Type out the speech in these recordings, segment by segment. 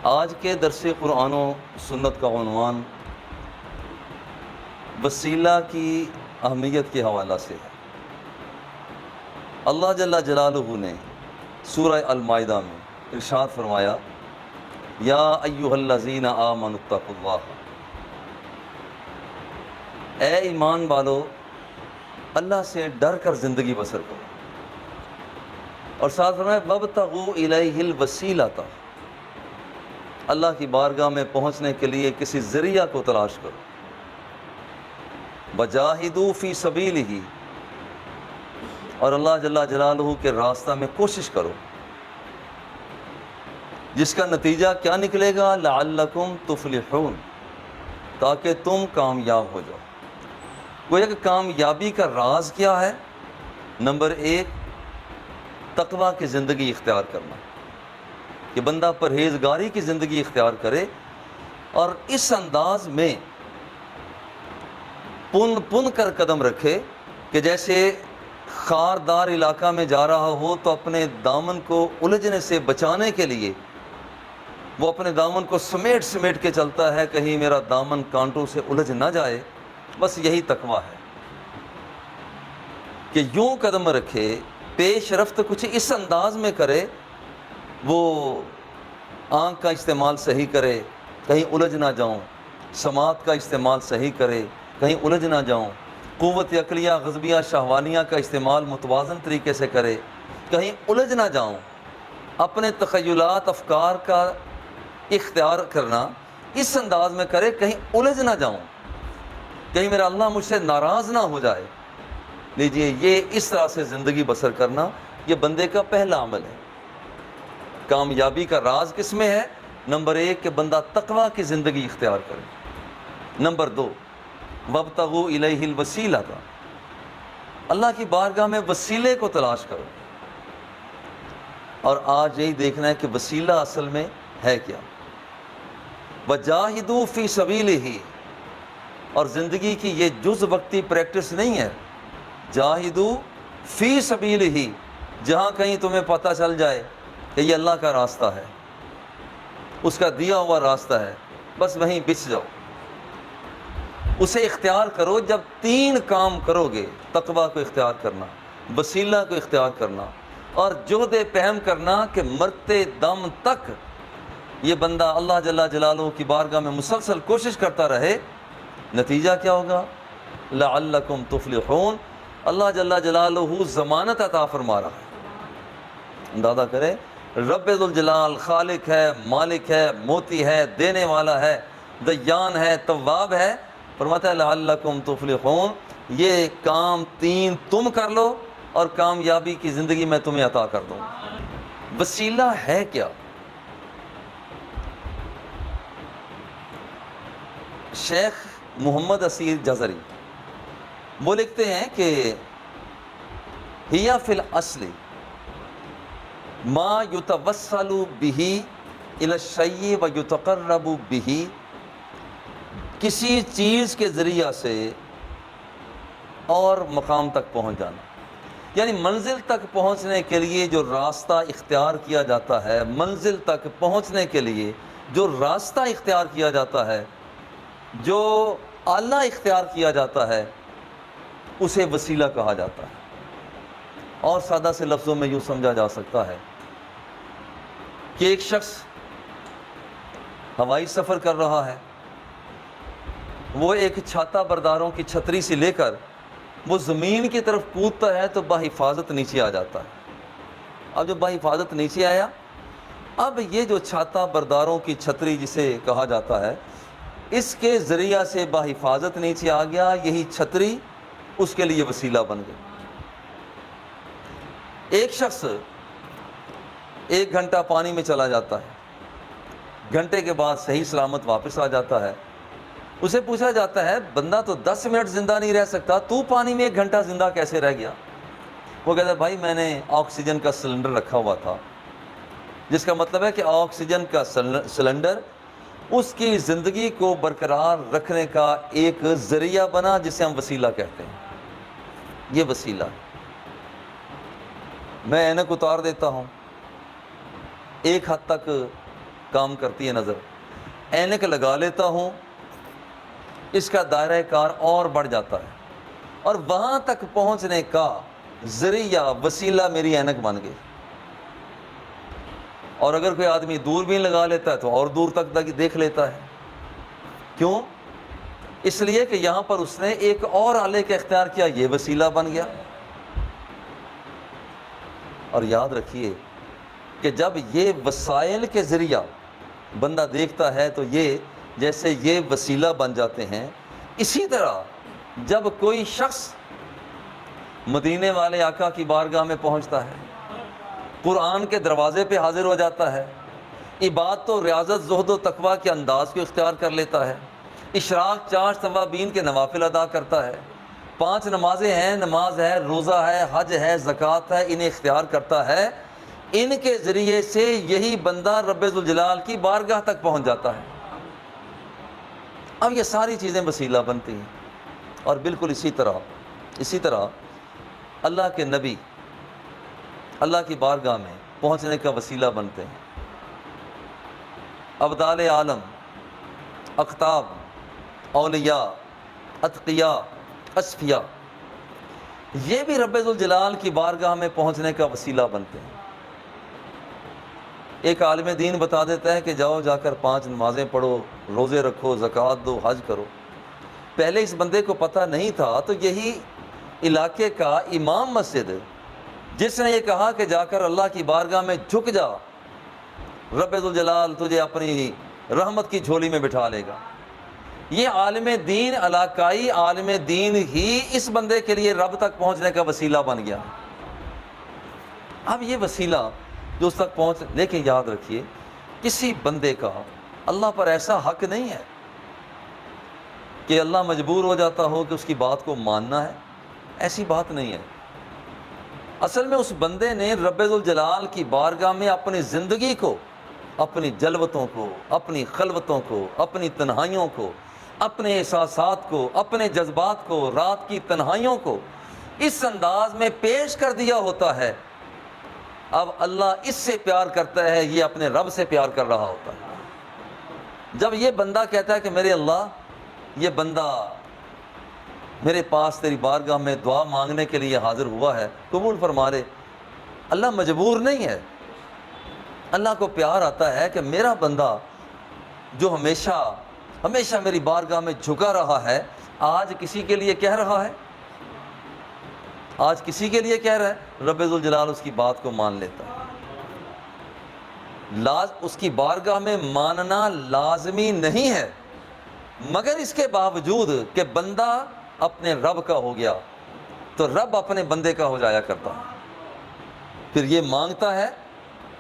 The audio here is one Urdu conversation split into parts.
آج کے درس قرآن و سنت کا عنوان وسیلہ کی اہمیت کے حوالہ سے ہے۔ اللہ جل جلالہ نے سورہ المائدہ میں ارشاد فرمایا، یا ایھا الذین آمنوا اتقوا اللہ، اے ایمان والو اللہ سے ڈر کر زندگی بسر کرو، اور ساتھ فرمایا وابتغوا الیہ الوسیلۃ، اللہ کی بارگاہ میں پہنچنے کے لیے کسی ذریعہ کو تلاش کرو، وجاہدوا فی سبیلہ، اور اللہ جل جلالہ کے راستہ میں کوشش کرو، جس کا نتیجہ کیا نکلے گا؟ لعلکم تفلحون، تاکہ تم کامیاب ہو جاؤ۔ گویا کہ کامیابی کا راز کیا ہے؟ نمبر 1، تقویٰ کی زندگی اختیار کرنا، کہ بندہ پرہیزگاری کی زندگی اختیار کرے اور اس انداز میں پن کر قدم رکھے کہ جیسے خاردار علاقہ میں جا رہا ہو تو اپنے دامن کو الجھنے سے بچانے کے لیے وہ اپنے دامن کو سمیٹ کے چلتا ہے، کہیں میرا دامن کانٹوں سے الجھ نہ جائے۔ بس یہی تقویٰ ہے کہ یوں قدم رکھے، پیش رفت کچھ اس انداز میں کرے، وہ آنکھ کا استعمال صحیح کرے، کہیں الجھ نہ جاؤں، سماعت کا استعمال صحیح کرے، کہیں الجھ نہ جاؤں، قوت عقلیہ غضبیہ شہوانیہ کا استعمال متوازن طریقے سے کرے، کہیں الجھ نہ جاؤں، اپنے تخیلات افکار کا اختیار کرنا اس انداز میں کرے، کہیں الجھ نہ جاؤں، کہیں میرا اللہ مجھ سے ناراض نہ ہو جائے۔ لیجئے، یہ اس طرح سے زندگی بسر کرنا یہ بندے کا پہلا عمل ہے۔ کامیابی کا راز کس میں ہے؟ نمبر 1 کہ بندہ تقویٰ کی زندگی اختیار کرے۔ نمبر 2، وابتغوا الیہ الوسیلہ، اللہ کی بارگاہ میں وسیلے کو تلاش کرو۔ اور آج یہی دیکھنا ہے کہ وسیلہ اصل میں ہے کیا۔ وجاہدوا فی سبیلہ، اور زندگی کی یہ جز وقتی پریکٹس نہیں ہے، جاہدوا فی سبیلہ، جہاں کہیں تمہیں پتہ چل جائے کہ یہ اللہ کا راستہ ہے، اس کا دیا ہوا راستہ ہے، بس وہیں بچ جاؤ، اسے اختیار کرو۔ جب 3 کام کرو گے، تقویٰ کو اختیار کرنا، وسیلہ کو اختیار کرنا، اور جہد پہم کرنا کہ مرتے دم تک یہ بندہ اللہ جل جلالہ کی بارگاہ میں مسلسل کوشش کرتا رہے، نتیجہ کیا ہوگا؟ لعلکم تفلحون، اللہ جل جلالہ ضمانت عطا فرما رہا ہے۔ اندازہ کرے، رب ذوالجلال خالق ہے، مالک ہے، موتی ہے، دینے والا ہے، دیان ہے، تواب ہے، فرماتا ہے لعلکم تفلحون، یہ کام 3 تم کر لو اور کامیابی کی زندگی میں تمہیں عطا کر دوں۔ وسیلہ ہے کیا؟ شیخ محمد اسیر جزری وہ لکھتے ہیں کہ ہی فی الاصل ما یتوسل بہ الی الشیء و یتقرب بہ، کسی چیز کے ذریعہ سے اور مقام تک پہنچ جانا، یعنی منزل تک پہنچنے کے لیے جو راستہ اختیار کیا جاتا ہے، منزل تک پہنچنے کے لیے جو راستہ اختیار کیا جاتا ہے، جو آلہ اختیار کیا جاتا ہے، اسے وسیلہ کہا جاتا ہے۔ اور سادہ سے لفظوں میں یوں سمجھا جا سکتا ہے کہ ایک شخص ہوائی سفر کر رہا ہے، وہ ایک چھاتا برداروں کی چھتری سے لے کر وہ زمین کی طرف کودتا ہے تو بحفاظت نیچے آ جاتا ہے۔ اب جب بحفاظت نیچے آیا، اب یہ جو چھاتا برداروں کی چھتری جسے کہا جاتا ہے، اس کے ذریعہ سے بحفاظت نیچے آ گیا، یہی چھتری اس کے لیے وسیلہ بن گئی۔ ایک شخص 1 گھنٹہ پانی میں چلا جاتا ہے، گھنٹے کے بعد صحیح سلامت واپس آ جاتا ہے، اسے پوچھا جاتا ہے بندہ تو 10 منٹ زندہ نہیں رہ سکتا، تو پانی میں 1 گھنٹہ زندہ کیسے رہ گیا؟ وہ کہتا ہے بھائی میں نے آکسیجن کا سلنڈر رکھا ہوا تھا، جس کا مطلب ہے کہ آکسیجن کا سلنڈر اس کی زندگی کو برقرار رکھنے کا ایک ذریعہ بنا، جسے ہم وسیلہ کہتے ہیں۔ یہ وسیلہ ہے۔ میں اینک اتار دیتا ہوں، ایک حد تک کام کرتی ہے نظر، اینک لگا لیتا ہوں، اس کا دائرہ کار اور بڑھ جاتا ہے، اور وہاں تک پہنچنے کا ذریعہ وسیلہ میری اینک بن گئی۔ اور اگر کوئی آدمی دوربین لگا لیتا ہے تو اور دور تک دیکھ لیتا ہے۔ کیوں؟ اس لیے کہ یہاں پر اس نے ایک اور آلے کا اختیار کیا، یہ وسیلہ بن گیا۔ اور یاد رکھیے کہ جب یہ وسائل کے ذریعہ بندہ دیکھتا ہے تو یہ جیسے یہ وسیلہ بن جاتے ہیں، اسی طرح جب کوئی شخص مدینے والے آقا کی بارگاہ میں پہنچتا ہے، قرآن کے دروازے پہ حاضر ہو جاتا ہے، عبادت و ریاضت، زہد و تقویٰ کے انداز کو اختیار کر لیتا ہے، اشراق، چاش، توابین کے نوافل ادا کرتا ہے، 5 نمازیں ہیں، نماز ہے، روزہ ہے، حج ہے، زکوٰۃ ہے، انہیں اختیار کرتا ہے، ان کے ذریعے سے یہی بندہ رب ذوالجلال کی بارگاہ تک پہنچ جاتا ہے۔ اب یہ ساری چیزیں وسیلہ بنتی ہیں۔ اور بالکل اسی طرح اللہ کے نبی اللہ کی بارگاہ میں پہنچنے کا وسیلہ بنتے ہیں۔ ابدال عالم، اقطاب، اولیاء، اتقیاء، اصفیاء، یہ بھی رب ذوالجلال کی بارگاہ میں پہنچنے کا وسیلہ بنتے ہیں۔ ایک عالم دین بتا دیتا ہے کہ جاؤ جا کر 5 نمازیں پڑھو، روزے رکھو، زکوٰۃ دو، حج کرو۔ پہلے اس بندے کو پتہ نہیں تھا تو یہی علاقے کا امام مسجد جس نے یہ کہا کہ جا کر اللہ کی بارگاہ میں جھک جا، رب ذوالجلال تجھے اپنی رحمت کی جھولی میں بٹھا لے گا، یہ عالم دین، علاقائی عالم دین ہی اس بندے کے لیے رب تک پہنچنے کا وسیلہ بن گیا۔ اب یہ وسیلہ جو اس تک پہنچ، لیکن یاد رکھیے کسی بندے کا اللہ پر ایسا حق نہیں ہے کہ اللہ مجبور ہو جاتا ہو کہ اس کی بات کو ماننا ہے، ایسی بات نہیں ہے۔ اصل میں اس بندے نے رب ذوالجلال کی بارگاہ میں اپنی زندگی کو، اپنی جلوتوں کو، اپنی خلوتوں کو، اپنی تنہائیوں کو، اپنے احساسات کو، اپنے جذبات کو، رات کی تنہائیوں کو اس انداز میں پیش کر دیا ہوتا ہے۔ اب اللہ اس سے پیار کرتا ہے، یہ اپنے رب سے پیار کر رہا ہوتا ہے۔ جب یہ بندہ کہتا ہے کہ میرے اللہ، یہ بندہ میرے پاس تیری بارگاہ میں دعا مانگنے کے لیے حاضر ہوا ہے، قبول فرما لے، اللہ مجبور نہیں ہے۔ اللہ کو پیار آتا ہے کہ میرا بندہ جو ہمیشہ میری بارگاہ میں جھکا رہا ہے، آج کسی کے لیے کہہ رہا ہے، آج کسی کے لیے کہہ رہا ہے، رب ذوالجلال اس کی بات کو مان لیتا ہے۔ اس کی بارگاہ میں ماننا لازمی نہیں ہے، مگر اس کے باوجود کہ بندہ اپنے رب کا ہو گیا تو رب اپنے بندے کا ہو جایا کرتا ہے، پھر یہ مانگتا ہے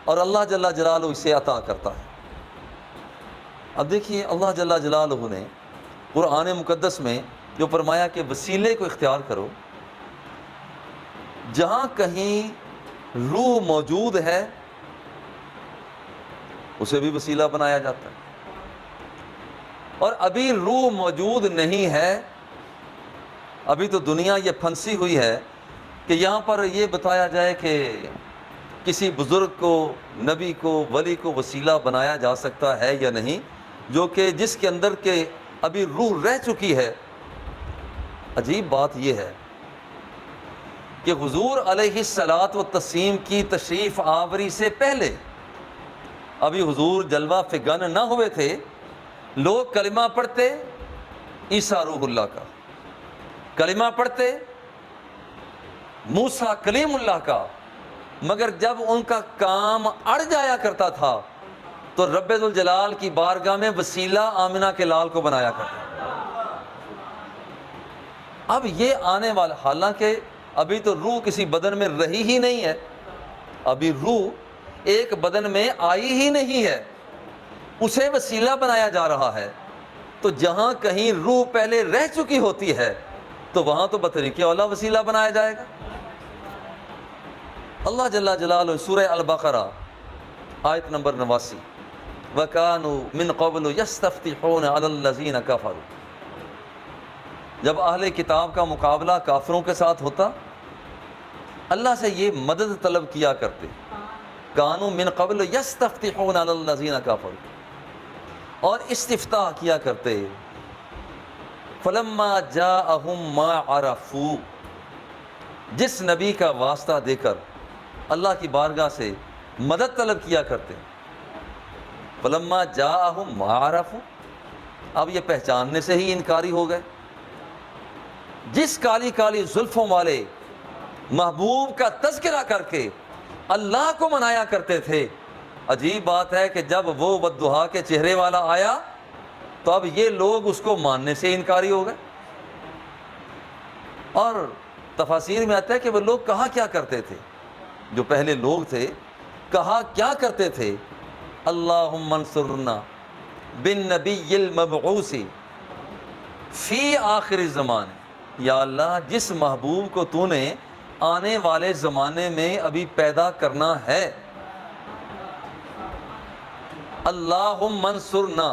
اور اللہ جل جلالہ اسے عطا کرتا ہے۔ اب دیکھیے اللہ جل جلالہ نے قرآن مقدس میں جو فرمایا کہ وسیلے کو اختیار کرو، جہاں کہیں روح موجود ہے اسے بھی وسیلہ بنایا جاتا ہے، اور ابھی روح موجود نہیں ہے، ابھی تو دنیا یہ پھنسی ہوئی ہے کہ یہاں پر یہ بتایا جائے کہ کسی بزرگ کو، نبی کو، ولی کو وسیلہ بنایا جا سکتا ہے یا نہیں، جو کہ جس کے اندر کے ابھی روح رہ چکی ہے۔ عجیب بات یہ ہے کہ حضور علیہ الصلاۃ والتسلیم کی تشریف آوری سے پہلے، ابھی حضور جلوہ فگن نہ ہوئے تھے، لوگ کلمہ پڑھتے عیسیٰ روح اللہ کا، کلمہ پڑھتے موسیٰ کلیم اللہ کا، مگر جب ان کا کام اڑ جایا کرتا تھا تو رب ذوالجلال کی بارگاہ میں وسیلہ آمنہ کے لال کو بنایا کرتا۔ اب یہ آنے والا، حالانکہ ابھی تو روح کسی بدن میں رہی ہی نہیں ہے، ابھی روح ایک بدن میں آئی ہی نہیں ہے، اسے وسیلہ بنایا جا رہا ہے۔ تو جہاں کہیں روح پہلے رہ چکی ہوتی ہے تو وہاں تو بطریق اولا وسیلہ بنایا جائے گا۔ اللہ جل جلالہ سورہ البقرہ آیت نمبر 89، وَكَانُوا مِن قَبْلُ يَسْتَفْتِحُونَ عَلَى الَّذِينَ كَفَرُوا، جب اہل کتاب کا مقابلہ کافروں کے ساتھ ہوتا، اللہ سے یہ مدد طلب کیا کرتے، کانوا من قبل یستفتحون علی الذین کفروا، اور استفتاح کیا کرتے. فلما جاءہم ما عرفوا، جس نبی کا واسطہ دے کر اللہ کی بارگاہ سے مدد طلب کیا کرتے. فلما جاءہم ما عرفوا، اب یہ پہچاننے سے ہی انکاری ہو گئے. جس کالی کالی زلفوں والے محبوب کا تذکرہ کر کے اللہ کو منایا کرتے تھے، عجیب بات ہے کہ جب وہ والضحیٰ کے چہرے والا آیا تو اب یہ لوگ اس کو ماننے سے انکاری ہو گئے. اور تفاسیر میں آتا ہے کہ وہ لوگ کہا کیا کرتے تھے، جو پہلے لوگ تھے کہا کیا کرتے تھے، اللہم انصرنا بالنبی المبعوث فی آخر الزمان، یا اللہ جس محبوب کو تو نے آنے والے زمانے میں ابھی پیدا کرنا ہے، اللہم انصرنا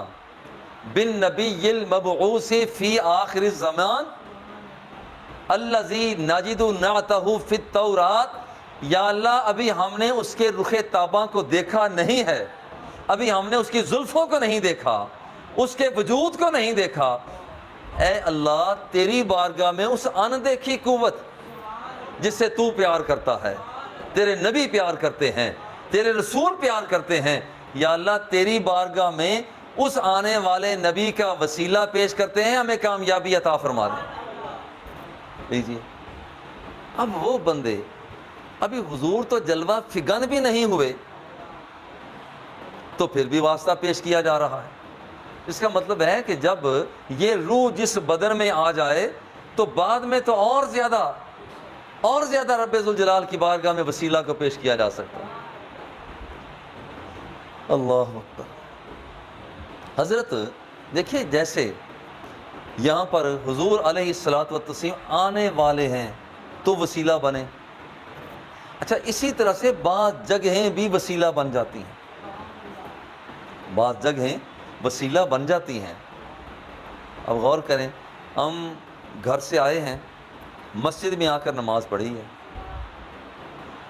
بالنبی المبعوث فی آخر الزمان الذی نجد نعتہ فی التوراۃ، یا اللہ ابھی ہم نے اس کے رخ تاباں کو دیکھا نہیں ہے، ابھی ہم نے اس کی زلفوں کو نہیں دیکھا، اس کے وجود کو نہیں دیکھا. اے اللہ تیری بارگاہ میں اس اندیکھی قوت جس سے تو پیار کرتا ہے، تیرے نبی پیار کرتے ہیں، تیرے رسول پیار کرتے ہیں، یا اللہ تیری بارگاہ میں اس آنے والے نبی کا وسیلہ پیش کرتے ہیں، ہمیں کامیابی عطا فرما دیں. لیجیے اب وہ بندے ابھی حضور تو جلوہ فگن بھی نہیں ہوئے تو پھر بھی واسطہ پیش کیا جا رہا ہے. اس کا مطلب ہے کہ جب یہ روح جس بدن میں آ جائے تو بعد میں تو اور زیادہ رب ذوالجلال کی بارگاہ میں وسیلہ کو پیش کیا جا سکتا ہے. اللہ اکبر. حضرت دیکھیں جیسے یہاں پر حضور علیہ الصلوۃ والتسلیم آنے والے ہیں تو وسیلہ بنے، اچھا اسی طرح سے بعض جگہیں بھی وسیلہ بن جاتی ہیں، بعض جگہیں وسیلہ بن جاتی ہیں. اب غور کریں، ہم گھر سے آئے ہیں، مسجد میں آ کر نماز پڑھی ہے،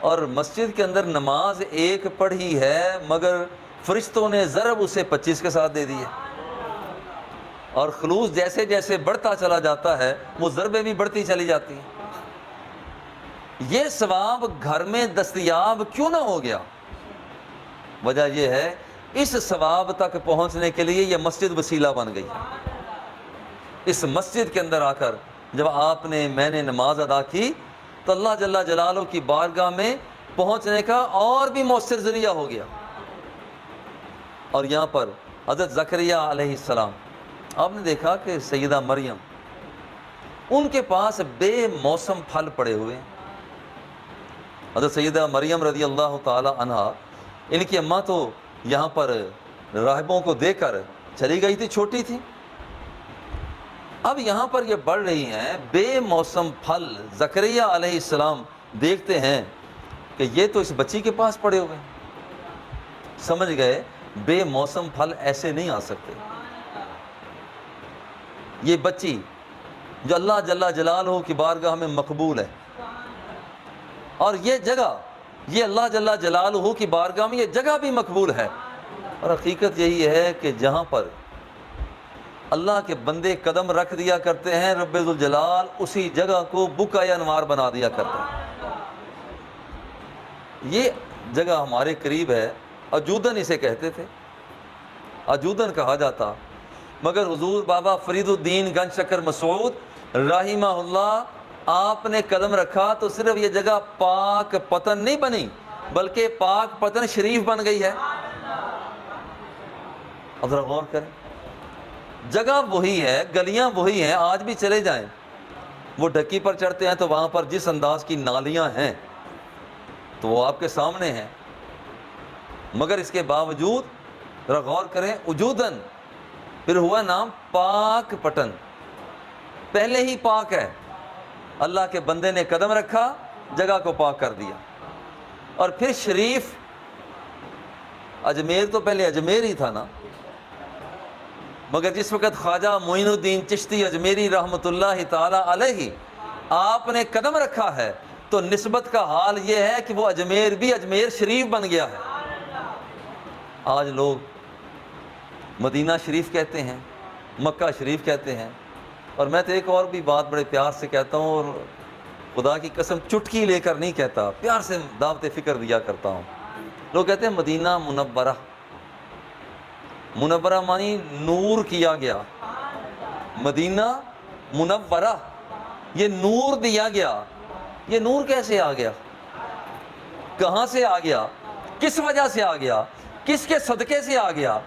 اور مسجد کے اندر نماز ایک پڑھی ہے مگر فرشتوں نے ضرب اسے 25 کے ساتھ دے دی ہے، اور خلوص جیسے جیسے بڑھتا چلا جاتا ہے وہ ضربیں بھی بڑھتی چلی جاتی ہیں. یہ ثواب گھر میں دستیاب کیوں نہ ہو گیا؟ وجہ یہ ہے اس ثواب تک پہنچنے کے لیے یہ مسجد وسیلہ بن گئی. اس مسجد کے اندر آ کر جب میں نے نماز ادا کی تو اللہ جل جلالہ کی بارگاہ میں پہنچنے کا اور بھی مؤثر ذریعہ ہو گیا. اور یہاں پر حضرت زکریا علیہ السلام، آپ نے دیکھا کہ سیدہ مریم، ان کے پاس بے موسم پھل پڑے ہوئے ہیں. حضرت سیدہ مریم رضی اللہ تعالی عنہا، ان کی اماں تو یہاں پر راہبوں کو دے کر چلی گئی تھی، چھوٹی تھی. اب یہاں پر یہ بڑھ رہی ہیں بے موسم پھل. زکریا علیہ السلام دیکھتے ہیں کہ یہ تو اس بچی کے پاس پڑے ہوئے ہیں، سمجھ گئے بے موسم پھل ایسے نہیں آ سکتے. یہ بچی جو اللہ جل جلالہ کی بارگاہ میں مقبول ہے، اور یہ جگہ، یہ اللہ جل جلالہ کی بارگاہ میں یہ جگہ بھی مقبول ہے. اور حقیقت یہی ہے کہ جہاں پر اللہ کے بندے قدم رکھ دیا کرتے ہیں، رب ذوالجلال اسی جگہ کو بقعۂ انوار بنا دیا کرتا ہے. یہ جگہ ہمارے قریب ہے، اجودن اسے کہتے تھے، اجودن کہا جاتا. مگر حضور بابا فرید الدین گنج شکر مسعود رحمہ اللہ، آپ نے قدم رکھا تو صرف یہ جگہ پاک پتن نہیں بنی بلکہ پاک پتن شریف بن گئی ہے. اب ذرا غور کریں، جگہ وہی ہے، گلیاں وہی ہیں، آج بھی چلے جائیں وہ ڈھکی پر چڑھتے ہیں تو وہاں پر جس انداز کی نالیاں ہیں تو وہ آپ کے سامنے ہیں. مگر اس کے باوجود ذرا غور کریں، اجودن پھر ہوا نام پاک پٹن، پہلے ہی پاک ہے. اللہ کے بندے نے قدم رکھا، جگہ کو پاک کر دیا. اور پھر شریف، اجمیر تو پہلے اجمیر ہی تھا نا، مگر جس وقت خواجہ معین الدین چشتی اجمیری رحمۃ اللہ تعالی علیہ آپ نے قدم رکھا ہے تو نسبت کا حال یہ ہے کہ وہ اجمیر بھی اجمیر شریف بن گیا ہے. آج لوگ مدینہ شریف کہتے ہیں، مکہ شریف کہتے ہیں. اور میں تو ایک اور بھی بات بڑے پیار سے کہتا ہوں، اور خدا کی قسم چٹکی لے کر نہیں کہتا، پیار سے دعوت فکر دیا کرتا ہوں. لوگ کہتے ہیں مدینہ منورہ. منورہ مانی نور کیا گیا. مدینہ منورہ، یہ نور دیا گیا. یہ نور کیسے آ گیا؟ کہاں سے آ گیا؟ کس وجہ سے آ گیا؟ کس کے صدقے سے آ گیا؟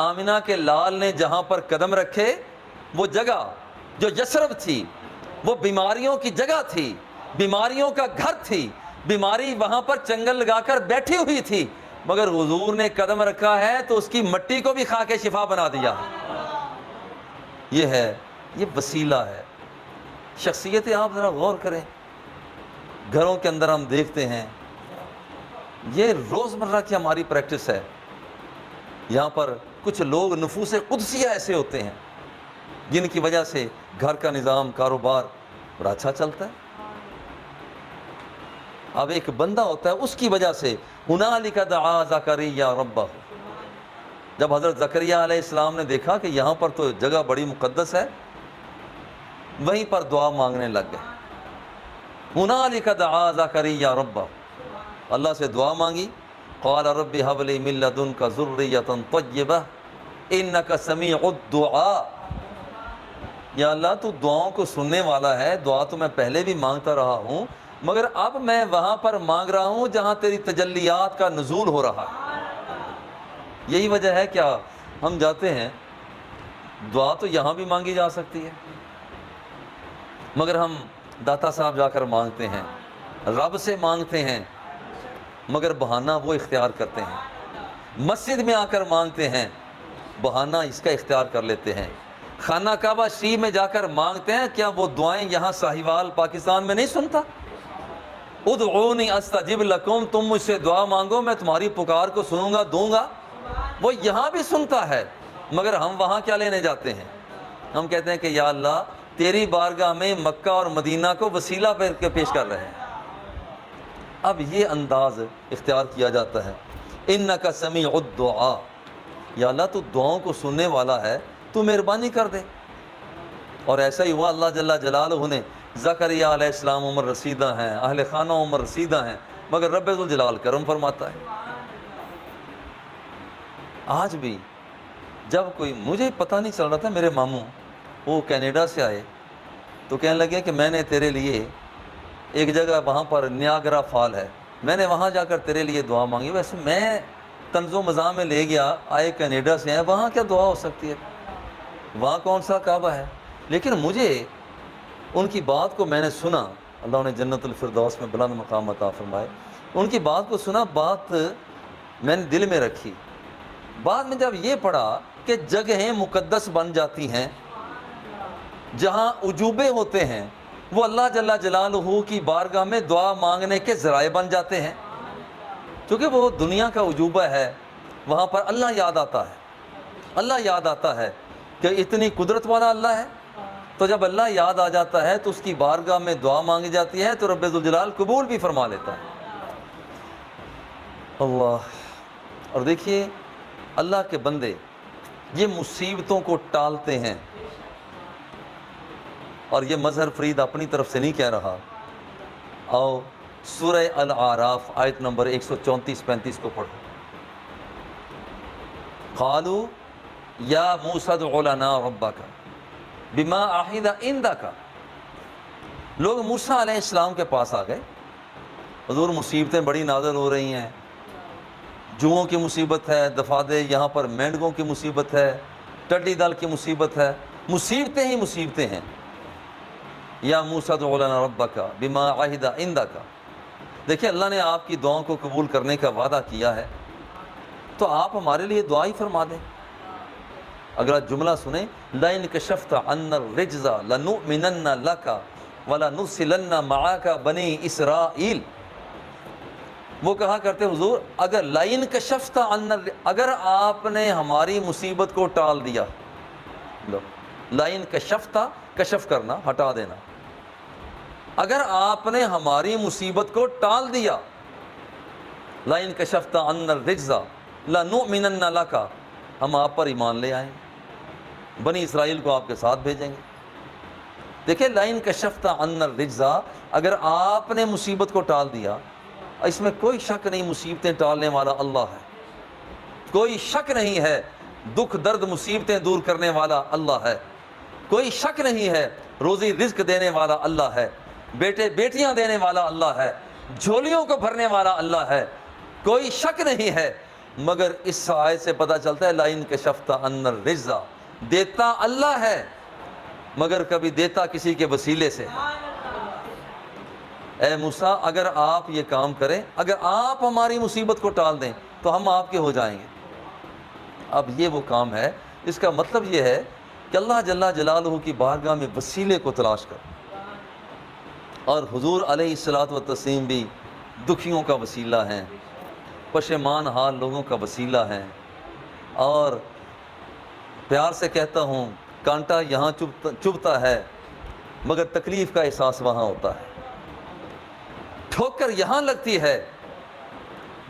آمنہ کے لال نے جہاں پر قدم رکھے، وہ جگہ جو یثرب تھی، وہ بیماریوں کی جگہ تھی، بیماریوں کا گھر تھی. بیماری وہاں پر چنگل لگا کر بیٹھی ہوئی تھی، مگر حضور نے قدم رکھا ہے تو اس کی مٹی کو بھی کھا کے شفا بنا دیا. یہ ہے، یہ وسیلہ ہے. شخصیتیں آپ ذرا غور کریں. گھروں کے اندر ہم دیکھتے ہیں، یہ روزمرہ کی ہماری پریکٹس ہے. یہاں پر کچھ لوگ نفوس قدسیہ ایسے ہوتے ہیں جن کی وجہ سے گھر کا نظام، کاروبار بڑا اچھا چلتا ہے. اب ایک بندہ ہوتا ہے، اس کی وجہ سے ہنالک دعا زکریا ربہ. جب حضرت زکریا علیہ السلام نے دیکھا کہ یہاں پر تو جگہ بڑی مقدس ہے، وہیں پر دعا مانگنے لگ گئے. ہنالک دعا زکریا ربہ، اللہ سے دعا مانگی. قال رب هب لي من لدنك ذرية طيبة انك سميع الدعاء. یا اللہ تو دعاؤں کو سننے والا ہے. دعا تو میں پہلے بھی مانگتا رہا ہوں، مگر اب میں وہاں پر مانگ رہا ہوں جہاں تیری تجلیات کا نزول ہو رہا ہے. یہی وجہ ہے کیا ہم جاتے ہیں، دعا تو یہاں بھی مانگی جا سکتی ہے، مگر ہم داتا صاحب جا کر مانگتے ہیں، رب سے مانگتے ہیں، مگر بہانہ وہ اختیار کرتے ہیں. مسجد میں آ کر مانگتے ہیں، بہانہ اس کا اختیار کر لیتے ہیں. خانہ کعبہ شریف میں جا کر مانگتے ہیں، کیا وہ دعائیں یہاں ساہیوال پاکستان میں نہیں سنتا؟ ادعونی استجب لکم، تم مجھ سے دعا مانگو میں تمہاری پکار کو سنوں گا، دوں گا. وہ یہاں بھی سنتا ہے، مگر ہم وہاں کیا لینے جاتے ہیں؟ ہم کہتے ہیں کہ یا اللہ تیری بارگاہ میں مکہ اور مدینہ کو وسیلہ پیش کر رہے ہیں. اب یہ انداز اختیار کیا جاتا ہے. انک سمیع الدعاء، یا اللہ تو دعاؤں کو سننے والا ہے، تو مہربانی کر دے. اور ایسا ہی ہوا، اللہ جل جلالہ نے زکریا علیہ السلام عمر رسیدہ ہیں، اہل خانہ عمر رسیدہ ہیں، مگر رب ذوالجلال کرم فرماتا ہے. آج بھی جب کوئی، مجھے پتہ نہیں چل رہا تھا، میرے ماموں وہ کینیڈا سے آئے تو کہنے لگے کہ میں نے تیرے لیے ایک جگہ وہاں پر نیاگرا فال ہے، میں نے وہاں جا کر تیرے لیے دعا مانگی. ویسے میں طنز و مزاح میں لے گیا، آئے کینیڈا سے ہیں، وہاں کیا دعا ہو سکتی ہے، وہاں کون سا کعبہ ہے. لیکن مجھے ان کی بات کو میں نے سنا، اللہ انہیں جنت الفردوس میں بلند مقام عطا فرمائے. ان کی بات کو سنا، بات میں نے دل میں رکھی. بعد میں جب یہ پڑھا کہ جگہیں مقدس بن جاتی ہیں، جہاں عجوبے ہوتے ہیں، وہ اللہ جل جلالہ کی بارگاہ میں دعا مانگنے کے ذرائع بن جاتے ہیں. کیونکہ وہ دنیا کا عجوبہ ہے، وہاں پر اللہ یاد آتا ہے. اللہ یاد آتا ہے کہ اتنی قدرت والا اللہ ہے. تو جب اللہ یاد آ جاتا ہے تو اس کی بارگاہ میں دعا مانگی جاتی ہے تو رب ذوالجلال قبول بھی فرما لیتا ہے. اللہ. اور دیکھیے اللہ کے بندے یہ مصیبتوں کو ٹالتے ہیں، اور یہ مظہر فرید اپنی طرف سے نہیں کہہ رہا. آؤ سورہ الاعراف آیت نمبر 134-35 کو پڑھو. قالوا یا موسیٰ ادع لنا ربک بما عہد عندک. لوگ موسیٰ علیہ السلام کے پاس آ گئے، حضور مصیبتیں بڑی نازل ہو رہی ہیں، جوؤں کی مصیبت ہے، دفادع یہاں پر مینڈگوں کی مصیبت ہے، ٹڈی دل کی مصیبت ہے، مصیبتیں ہی مصیبتیں ہیں. یا موسیٰ ادع لنا ربک بما عہد عندک. دیکھیں اللہ نے آپ کی دعاؤں کو قبول کرنے کا وعدہ کیا ہے، تو آپ ہمارے لیے دعا ہی فرما دیں. اگر آپ جملہ سنیں، لَئِن كَشَفْتَ عَنَّا الرِّجْزَ لَنُؤْمِنَنَّ لَكَ وَلَنُرْسِلَنَّ مَعَكَ بَنِي إِسْرَائِيل. وہ کہا کرتے حضور اگر لَئِن كَشَفْتَ عَنَّا، اگر آپ نے ہماری مصیبت کو ٹال دیا. لَئِن كَشَفْتَ، کشف کرنا، ہٹا دینا. اگر آپ نے ہماری مصیبت کو ٹال دیا، لَئِن كَشَفْتَ عَنَّا الرِّجْزَ لَنُؤْمِنَنَّ لَكَ، ہم آپ پر ایمان لے آئیں گے، بنی اسرائیل کو آپ کے ساتھ بھیجیں گے۔ دیکھیں لَئِن کَشَفْتَ عَنَّا الرِّجْزَ، اگر آپ نے مصیبت کو ٹال دیا، اس میں کوئی شک نہیں مصیبتیں ٹالنے والا اللہ ہے، کوئی شک نہیں ہے دکھ درد مصیبتیں دور کرنے والا اللہ ہے، کوئی شک نہیں ہے روزی رزق دینے والا اللہ ہے، بیٹے بیٹیاں دینے والا اللہ ہے، جھولیوں کو بھرنے والا اللہ ہے، کوئی شک نہیں ہے۔ مگر اس آیت سے پتہ چلتا ہے لَئِن کَشَفْتَ عَنَّا الرِّجْزَ، دیتا اللہ ہے مگر کبھی دیتا کسی کے وسیلے سے۔ اے موسیٰ اگر آپ یہ کام کریں، اگر آپ ہماری مصیبت کو ٹال دیں تو ہم آپ کے ہو جائیں گے۔ اب یہ وہ کام ہے، اس کا مطلب یہ ہے کہ اللہ جل جلالہ کی بارگاہ میں وسیلے کو تلاش کر، اور حضور علیہ الصلوۃ والتسلیم بھی دکھیوں کا وسیلہ ہیں، پشیمان حال لوگوں کا وسیلہ ہیں، اور پیار سے کہتا ہوں کانٹا یہاں چبھتا ہے مگر تکلیف کا احساس وہاں ہوتا ہے، ٹھوکر یہاں لگتی ہے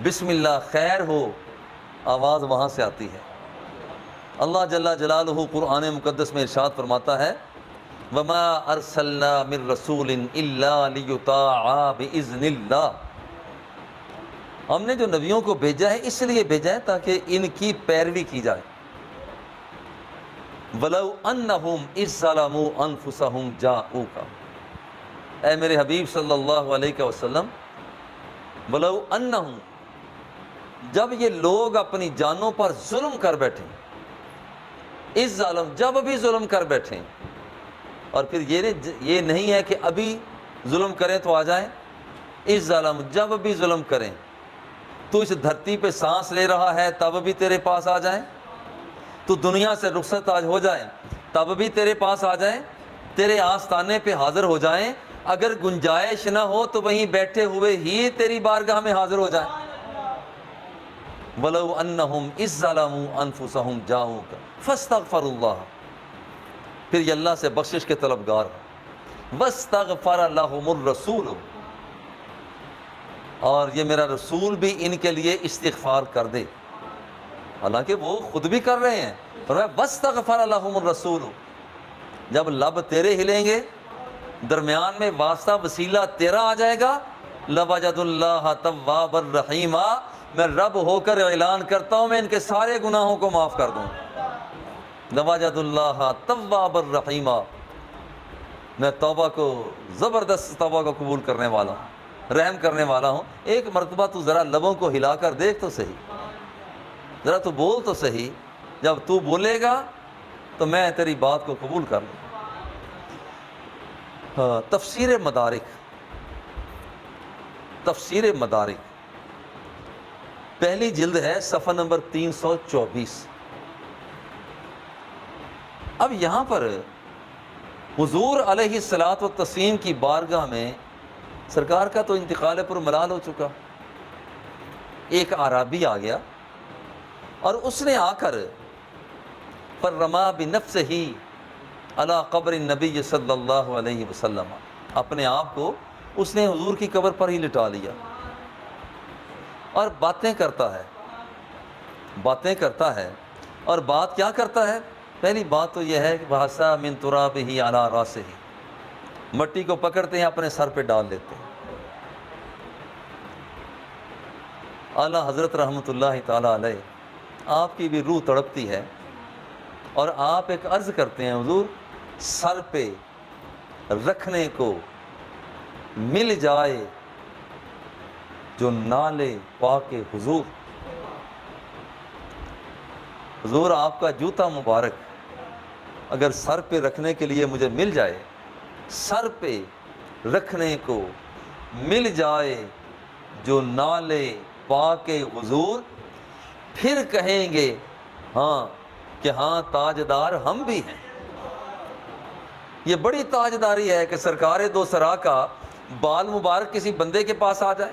بسم اللہ خیر ہو آواز وہاں سے آتی ہے۔ اللہ جل جلالہ قرآن مقدس میں ارشاد فرماتا ہے وَمَا أَرْسَلْنَا مِن رَسُولٍ إِلَّا لِيُطَاعَ بِإِذْنِ اللَّهِ، ہم نے جو نبیوں کو بھیجا ہے اس لیے بھیجا ہے تاکہ ان کی پیروی کی جائے۔ وَلَوْ أَنَّهُمْ إِذْ ظَلَمُوا أَنفُسَهُمْ جَاءُوكَ، اے میرے حبیب صلی اللہ علیہ وسلم، وَلَوْ أَنَّهُمْ، جب یہ لوگ اپنی جانوں پر ظلم کر بیٹھیں، اس ظالم جب بھی ظلم کر بیٹھیں، اور پھر یہ نہیں ہے کہ ابھی ظلم کریں تو آ جائیں، اس ظالم جب بھی ظلم کریں، تو اس دھرتی پہ سانس لے رہا ہے تب بھی تیرے پاس آ جائیں، تو دنیا سے رخصت آج ہو جائیں تب بھی تیرے پاس آ جائیں، تیرے آستانے پہ حاضر ہو جائیں، اگر گنجائش نہ ہو تو وہیں بیٹھے ہوئے ہی تیری بارگاہ میں حاضر ہو جائیں۔ وَلَوْ أَنَّهُمْ إِذْ ظَلَمُوا أَنفُسَهُمْ جَاءُوكَ فَاسْتَغْفَرُوا اللَّهَ، پھر یہ اللہ سے بخشش کے طلبگار ہیں، وَاسْتَغْفَرَ لَهُمُ الرَّسُولُ، اور یہ میرا رسول بھی ان کے لیے استغفار کر دے، حالانکہ وہ خود بھی کر رہے ہیں، وَاسْتَغْفَرَ لَهُمُ الرَّسُولُ، جب لب تیرے ہلیں گے، درمیان میں واسطہ وسیلہ تیرا آ جائے گا، لَوَجَدُ اللَّهَ تَوَّابًا رَحِيمًا، میں رب ہو کر اعلان کرتا ہوں میں ان کے سارے گناہوں کو معاف کر دوں، لَوَجَدُ اللَّهَ تَوَّابًا رَحِيمًا، میں توبہ کو زبردست توبہ کو قبول کرنے والا ہوں، رحم کرنے والا ہوں۔ ایک مرتبہ تو ذرا لبوں کو ہلا کر دیکھ تو صحیح، ذرا تو بول تو صحیح، جب تو بولے گا تو میں تیری بات کو قبول کر لوں۔ تفسیر مدارک، تفسیر مدارک پہلی جلد ہے صفحہ نمبر 324۔ اب یہاں پر حضور علیہ الصلوۃ والتسلیم کی بارگاہ میں سرکار کا تو انتقال پر ملال ہو چکا، ایک اعرابی آ گیا اور اس نے آ کر فرما بنفسہ علی قبر النبی صلی اللہ علیہ وسلم، اپنے آپ کو اس نے حضور کی قبر پر ہی لٹا لیا اور باتیں کرتا ہے، باتیں کرتا ہے، اور بات کیا کرتا ہے؟ پہلی بات تو یہ ہے کہ وَحَسَا مِن تُرَابِهِ عَلَىٰ رَاسِهِ، مٹی کو پکڑتے ہیں اپنے سر پہ ڈال لیتے ہیں۔ اعلیٰ حضرت رحمۃ اللہ تعالیٰ علیہ، آپ کی بھی روح تڑپتی ہے اور آپ ایک عرض کرتے ہیں حضور سر پہ رکھنے کو مل جائے جو نالے پاک حضور، حضور آپ کا جوتا مبارک اگر سر پہ رکھنے کے لیے مجھے مل جائے، سر پہ رکھنے کو مل جائے جو نالے پاک حضور، پھر کہیں گے ہاں کہ ہاں تاجدار ہم بھی ہیں۔ یہ بڑی تاجداری ہے کہ سرکار دو سرا کا بال مبارک کسی بندے کے پاس آ جائے،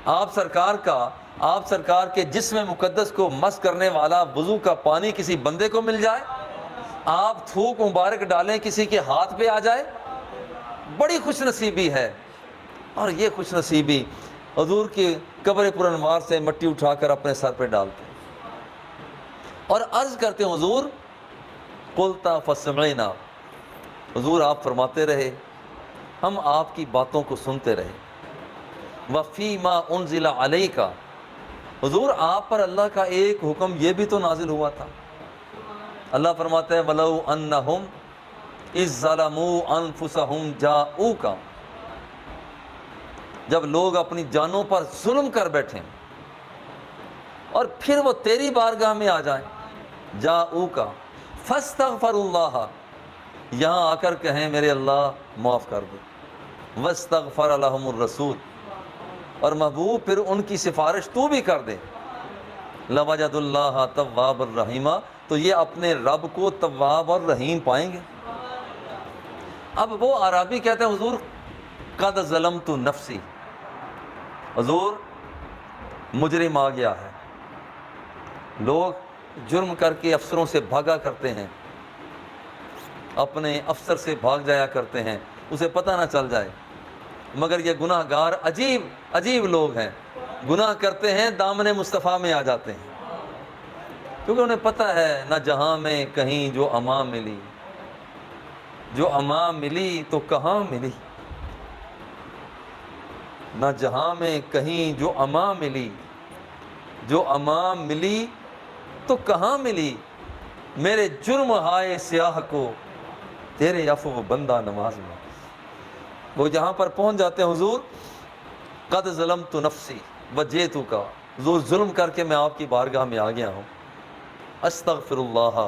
آپ سرکار کے جسم مقدس کو مس کرنے والا وضو کا پانی کسی بندے کو مل جائے، آپ تھوک مبارک ڈالیں کسی کے ہاتھ پہ آ جائے، بڑی خوش نصیبی ہے۔ اور یہ خوش نصیبی حضور کی قبر پر انوار سے مٹی اٹھا کر اپنے سر پہ ڈالتے ہیں۔ اور عرض کرتے ہیں حضور قلتا فسمعنا، حضور آپ فرماتے رہے ہم آپ کی باتوں کو سنتے رہے. وفی ما انزل علیک، حضور آپ پر اللہ کا ایک حکم یہ بھی تو نازل ہوا تھا. اللہ فرماتے ہیں وَلَوْ أَنَّهُمْ إِذْ ظَلَمُوا أَنفُسَهُمْ جَاءُوكَ، جب لوگ اپنی جانوں پر ظلم کر بیٹھیں اور پھر وہ تیری بارگاہ میں آ جائیں، جَاءُوكَ فَاسْتَغْفَرُوا اللَّهَ، یہاں آ کر کہیں میرے اللہ معاف کر دے، وَاسْتَغْفَرَ لَهُمُ الرَّسُولُ، اور محبوب پھر ان کی سفارش تو بھی کر دے، لَوَجَدُ اللَّهَ تَوَّابًا رَحِيمًا، تو یہ اپنے رب کو تواب اور رحیم پائیں گے. اب وہ عربی کہتے ہیں حضور قد ظلمت نفسی، حضور مجرم آ گیا ہے. لوگ جرم کر کے افسروں سے بھاگا کرتے ہیں، اپنے افسر سے بھاگ جایا کرتے ہیں، اسے پتہ نہ چل جائے. مگر یہ گناہ گار عجیب لوگ ہیں، گناہ کرتے ہیں دامن مصطفیٰ میں آ جاتے ہیں، کیونکہ انہیں پتہ ہے نہ جہاں میں کہیں جو امان ملی، جو امان ملی تو کہاں ملی، نہ جہاں میں کہیں جو امان ملی، جو امان ملی تو کہاں ملی، میرے جرم ہائے سیاہ کو تیرے عفو بندہ نواز میں. وہ جہاں پر پہنچ جاتے ہیں حضور قد ظلمت نفسی وجئتک، حضور ظلم کر کے میں آپ کی بارگاہ میں آ گیا ہوں، استغفر اللہ،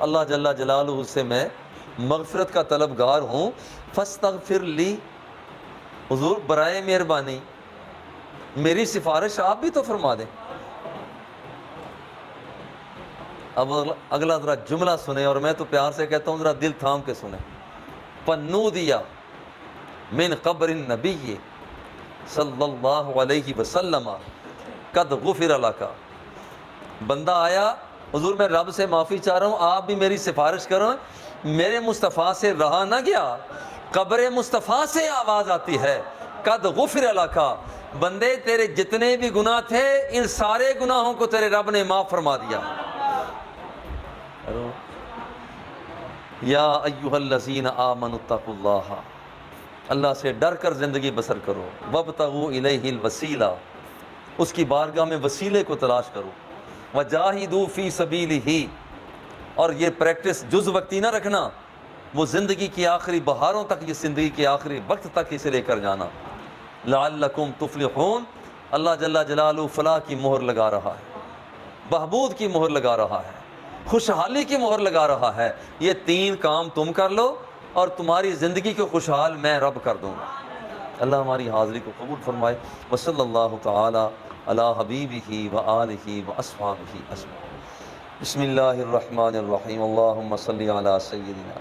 اللہ جل جلالہ سے میں مغفرت کا طلبگار ہوں، فاستغفر لی، حضور برائے مہربانی میری سفارش آپ بھی تو فرما دیں. اب اگلا ذرا جملہ سنیں، اور میں تو پیار سے کہتا ہوں ذرا دل تھام کے سنیں. فنودیا من قبر النبی صلی اللہ علیہ وسلم قد غفر لک، بندہ آیا حضور میں رب سے معافی چاہ رہا ہوں، آپ بھی میری سفارش کرو. میرے مصطفیٰ سے رہا نہ گیا، قبر مصطفیٰ سے آواز آتی ہے قد غفر لک، بندے تیرے جتنے بھی گناہ تھے ان سارے گناہوں کو تیرے رب نے معاف فرما دیا. یا ایھا الذین آمنوا اتقوا اللہ، اللہ سے ڈر کر زندگی بسر کرو. وابتغوا الیہ الوسیلہ، اس کی بارگاہ میں وسیلے کو تلاش کرو. وجاہدوا فی سبیلہ، اور یہ پریکٹس جز وقتی نہ رکھنا، وہ زندگی کی آخری بہاروں تک، یہ زندگی کے آخری وقت تک اسے لے کر جانا. لعلکم تفلحون، اللہ جل جلالہ فلاح کی مہر لگا رہا ہے، بہبود کی مہر لگا رہا ہے، خوشحالی کی مہر لگا رہا ہے. یہ تین کام تم کر لو اور تمہاری زندگی کو خوشحال میں رب کر دوں گا. اللہ ہماری حاضری کو قبول فرمائے. وصلی اللہ تعالی علی حبیبہ وآلہ واصحابہ اجمعین. بسم اللہ الرحمن الرحیم. اللہم صلی علی سیدنا